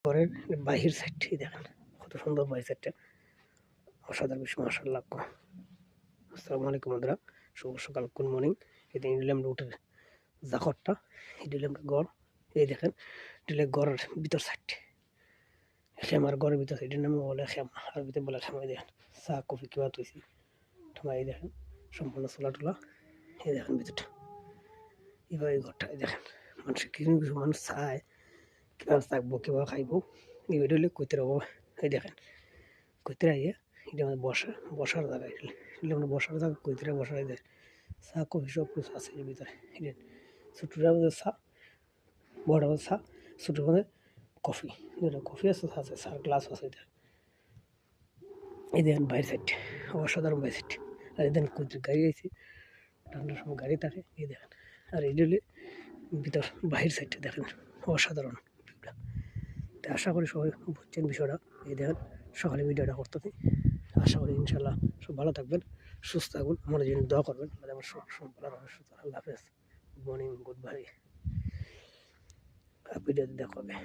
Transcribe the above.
ঘরের বাহির সাইডটি দেখেন কত সুন্দর বাহির সাইডটা, অসাধারণ বিষয় মাশাআল্লাহ। আসসালামু আলাইকুম বন্ধুরা, শুভ সকাল, গুড মর্নিং। এই দিন নিলাম রুটের জাখরটা, এই দিলাম গড়, এই দেখেন দিলে গড়ের ভিতর সাইড খেমার ঘরের ভিতর সাইডের নামে বলে খেমা, আর ভিতরে বলে খেমাই দেখেন চা কফি কিবা তৈছি ঠমাই দেখেন সম্পূর্ণ চোলা টোলা। এই দেখেন ভিতরটা এবার এই ঘরটা দেখেন মানুষ কিছু কিছু মানুষ চায় কীভাবে থাকবো কীভাবে খাইবো, এই ভিডিও হলে কইতে রবো। এই দেখেন কইতে আইয়ে এটা আমাদের বসার জায়গা, এটা আমরা বসার জায়গা কইতে বসার দেয় চা কফি সব কিছু আছে এর ভিতরে। এটা ছোটোটার মধ্যে চা, বড়টার মধ্যে চা, ছোটোর মধ্যে কফি, দুটো কফি আছে, আছে চার গ্লাস আছে। এটা এই দেখেন বাইর সাইড অসাধারণ বাইর সাইড। আর এই দেখেন কুদ্রির গাড়ি আছে, ঠান্ডার সময় গাড়ি থাকে। এই দেখেন আর এই হলে ভিতর বাহির সাইডটা দেখেন অসাধারণ ভিউটা। তো আশা করি সবাই বুঝছেন বিষয়টা। এই দেখেন সকালে ভিডিওটা করতেছি, আশা করি ইনশাল্লাহ সব ভালো থাকবেন, সুস্থ থাকবেন, আমার জন্য দোয়া করবেন। আমার সব ভালো হবে, সুস্থ। আল্লাহ হাফেজ, গুড মর্নিং, গুড বাই, ভিডিওতে দেখা হবে।